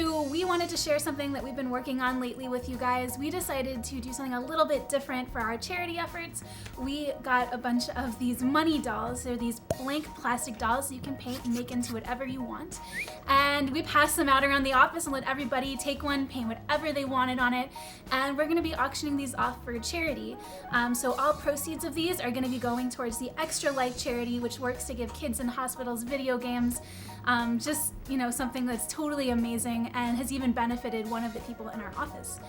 So we wanted to share something that we've been working on lately with you guys. We decided to do something a little bit different for our charity efforts. We got a bunch of these money dolls. They're these blank plastic dolls you can paint and make into whatever you want. And we passed them out around the office and let everybody take one, paint whatever they wanted on it. And we're gonna be auctioning these off for charity. So all proceeds of these are gonna be going towards the Extra Life charity, which works to give kids in hospitals video games. Just, something that's totally amazing and has even benefited one of the people in our office.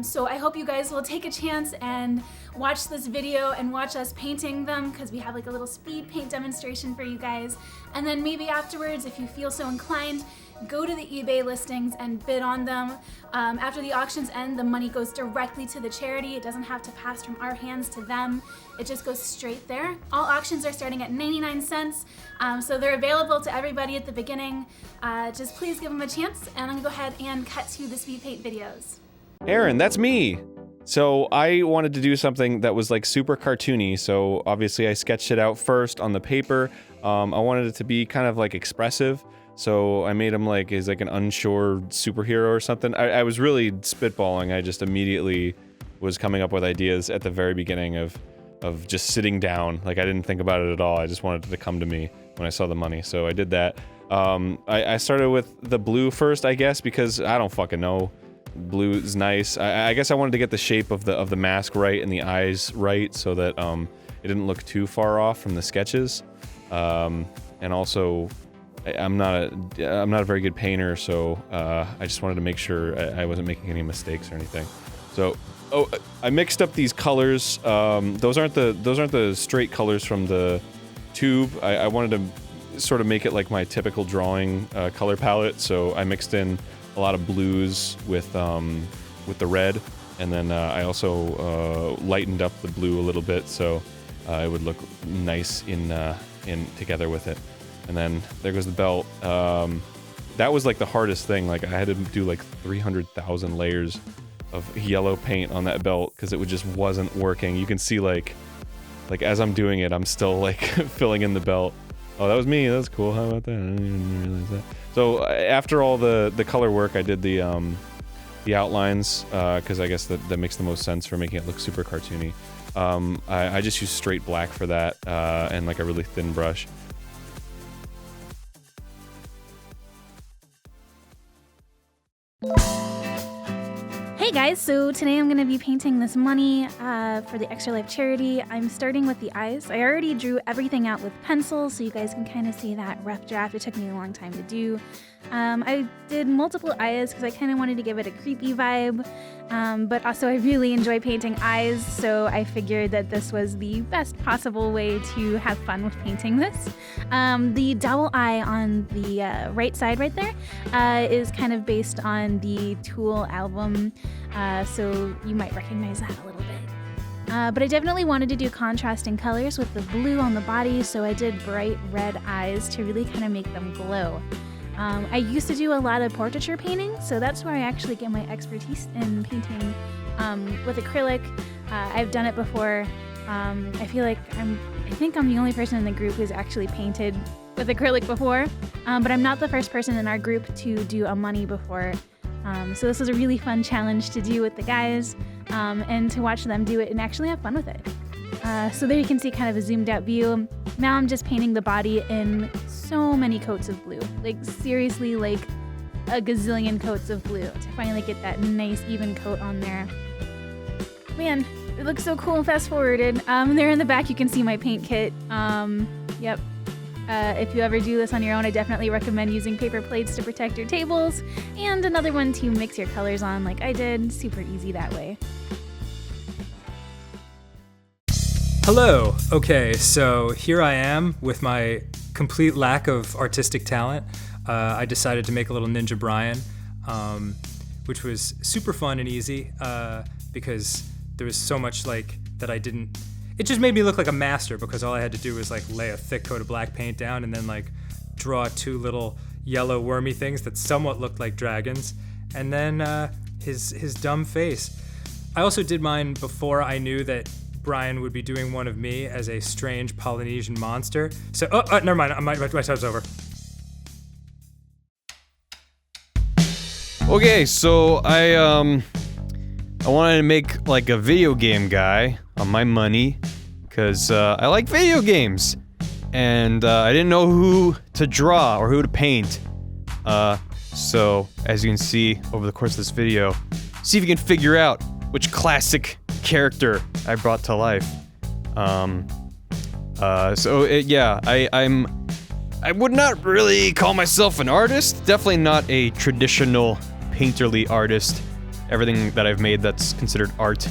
So I hope you guys will take a chance and watch this video and watch us painting them, because we have like a little speed paint demonstration for you guys. And then maybe afterwards, if you feel so inclined, go to the eBay listings and bid on them. After the auctions end, the money goes directly to the charity. It doesn't have to pass from our hands to them. It just goes straight there. All auctions are starting at 99 cents, so they're available to everybody at the beginning. Just please give them a chance, and I'm gonna go ahead and cut to the speed paint videos. Aaron, that's me! So I wanted to do something that was like super cartoony, so obviously I sketched it out first on the paper. I wanted it to be kind of like expressive. So I made him like, he's like an unsure superhero or something. I was really spitballing. I just immediately was coming up with ideas at the very beginning of just sitting down. Like I didn't think about it at all. I just wanted it to come to me when I saw the money. So I did that. I started with the blue first, I guess, because I don't fucking know. Blue is nice. I guess I wanted to get the shape of the mask right and the eyes right so that it didn't look too far off from the sketches. And also, I'm not a very good painter, so I just wanted to make sure I wasn't making any mistakes or anything. So, I mixed up these colors. Those aren't the straight colors from the tube. I wanted to sort of make it like my typical drawing color palette. So I mixed in a lot of blues with the red, and then I also lightened up the blue a little bit so it would look nice in together with it. And then there goes the belt. That was like the hardest thing. Like I had to do like 300,000 layers of yellow paint on that belt because it just wasn't working. You can see like as I'm doing it, I'm still like filling in the belt. Oh, that was me. That's cool. How about that? I didn't even realize that. So after all the color work, I did the outlines because I guess that makes the most sense for making it look super cartoony. I just used straight black for that and like a really thin brush. Hey guys, so today I'm going to be painting this money for the Extra Life charity. I'm starting with the eyes. I already drew everything out with pencil, so you guys can kind of see that rough draft. It took me a long time to do. I did multiple eyes because I kind of wanted to give it a creepy vibe, but also I really enjoy painting eyes, so I figured that this was the best possible way to have fun with painting this. The double eye on the right side right there is kind of based on the Tool album, so you might recognize that a little bit. But I definitely wanted to do contrasting colors with the blue on the body, so I did bright red eyes to really kind of make them glow. I used to do a lot of portraiture painting, so that's where I actually get my expertise in painting with acrylic. I've done it before. I feel like I think I'm the only person in the group who's actually painted with acrylic before, but I'm not the first person in our group to do a money before. So this was a really fun challenge to do with the guys and to watch them do it and actually have fun with it. So there you can see kind of a zoomed out view. Now I'm just painting the body in so many coats of blue. Like seriously, like a gazillion coats of blue to finally get that nice even coat on there. Man, it looks so cool fast forwarded. There in the back you can see my paint kit. Yep. If you ever do this on your own, I definitely recommend using paper plates to protect your tables, and another one to mix your colors on like I did. Super easy that way. Hello. Okay, so here I am with my complete lack of artistic talent. I decided to make a little Ninja Brian, which was super fun and easy because there was so much like that I didn't. It just made me look like a master because all I had to do was like lay a thick coat of black paint down and then like draw two little yellow wormy things that somewhat looked like dragons, and then his dumb face. I also did mine before I knew that Brian would be doing one of me as a strange Polynesian monster. So, never mind, my time's over. Okay, so I wanted to make like a video game guy on my money, because I like video games, and I didn't know who to draw or who to paint. So as you can see over the course of this video, see if you can figure out which classic character I brought to life. I would not really call myself an artist. Definitely not a traditional painterly artist. Everything that I've made that's considered art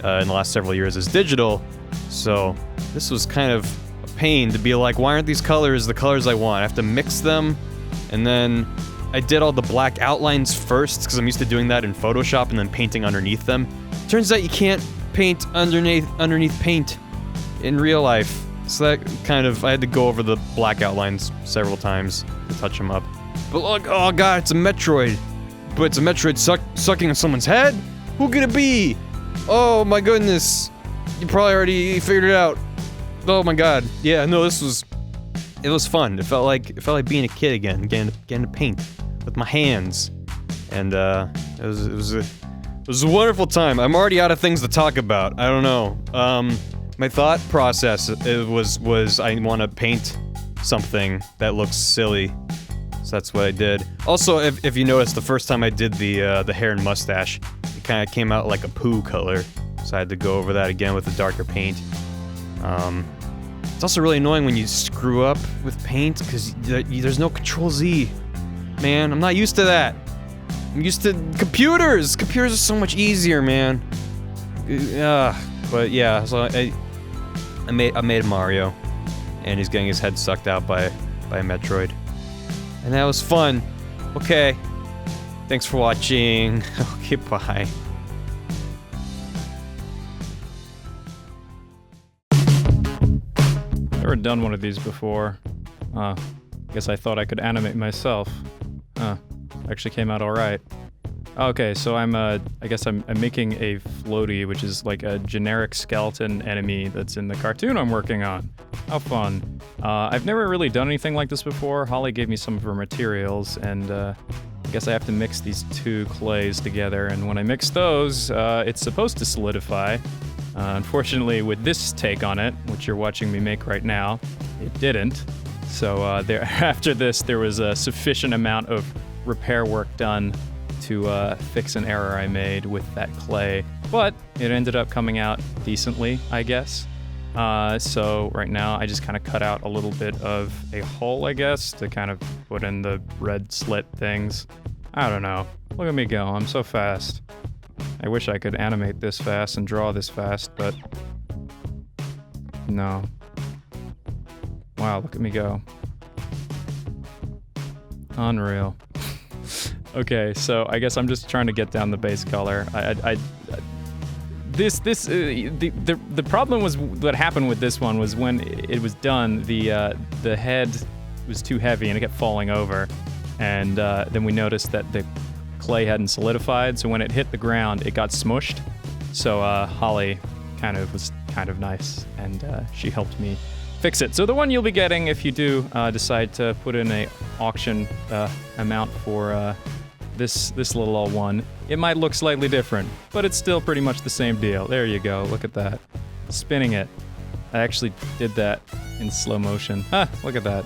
in the last several years is digital. So this was kind of a pain to be like, why aren't these colors the colors I want? I have to mix them, and then I did all the black outlines first because I'm used to doing that in Photoshop and then painting underneath them. Turns out you can't paint underneath paint in real life. So that kind of, I had to go over the black outlines several times to touch them up. But look, oh god, it's a Metroid. But it's a Metroid sucking on someone's head? Who could it be? Oh my goodness. You probably already figured it out. Oh my god. Yeah, no, it was fun. It felt like being a kid again, getting to paint with my hands. And it was a wonderful time. I'm already out of things to talk about. I don't know. My thought process was I want to paint something that looks silly. So that's what I did. Also, if you notice, the first time I did the hair and mustache, it kind of came out like a poo color. So I had to go over that again with a darker paint. It's also really annoying when you screw up with paint, because there's no Control Z. Man, I'm not used to that. I'm used to computers! Computers are so much easier, man. But yeah, so I made Mario, and he's getting his head sucked out by a Metroid. And that was fun. Okay. Thanks for watching. Okay, bye. Never done one of these before. Guess I thought I could animate myself. Actually came out alright. Okay, so I guess I'm making a floaty, which is like a generic skeleton enemy that's in the cartoon I'm working on. How fun. I've never really done anything like this before. Holly gave me some of her materials, and I guess I have to mix these two clays together, and when I mix those, it's supposed to solidify. Unfortunately, with this take on it, which you're watching me make right now, it didn't. So after this, there was a sufficient amount of repair work done to fix an error I made with that clay, but it ended up coming out decently, I guess. So right now I just kind of cut out a little bit of a hole, I guess, to kind of put in the red slit things. I don't know. Look at me go, I'm so fast. I wish I could animate this fast and draw this fast, but no. Wow, look at me go. Unreal. Okay, so I guess I'm just trying to get down the base color. The problem was what happened with this one was when it was done, the head was too heavy and it kept falling over, and then we noticed that the clay hadn't solidified, so when it hit the ground, it got smushed. So Holly was kind of nice, and she helped me fix it. So the one you'll be getting, if you do decide to put in a auction amount for this little one, it might look slightly different, but it's still pretty much the same deal. There you go, look at that. Spinning it. I actually did that in slow motion. Look at that.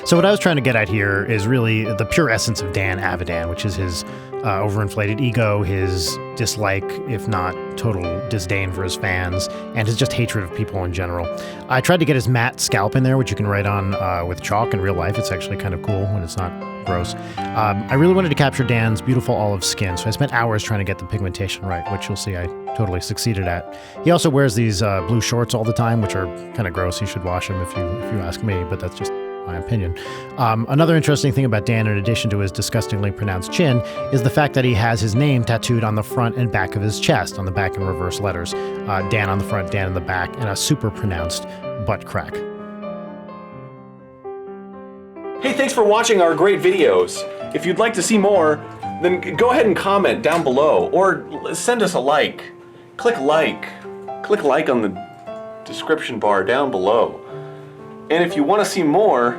So what I was trying to get at here is really the pure essence of Dan Avidan, which is his overinflated ego, his dislike, if not total disdain for his fans, and his just hatred of people in general. I tried to get his matte scalp in there, which you can write on with chalk in real life. It's actually kind of cool when it's not gross. I really wanted to capture Dan's beautiful olive skin, so I spent hours trying to get the pigmentation right, which you'll see I totally succeeded at. He also wears these blue shorts all the time, which are kind of gross. He should wash them if you ask me, but that's just my opinion. Another interesting thing about Dan, in addition to his disgustingly pronounced chin, is the fact that he has his name tattooed on the front and back of his chest, on the back in reverse letters. Dan on the front, Dan in the back, and a super pronounced butt crack. Hey, thanks for watching our great videos. If you'd like to see more, then go ahead and comment down below, or send us a like. Click like on the description bar down below. And if you want to see more,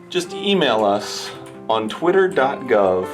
just email us on twitter.gov.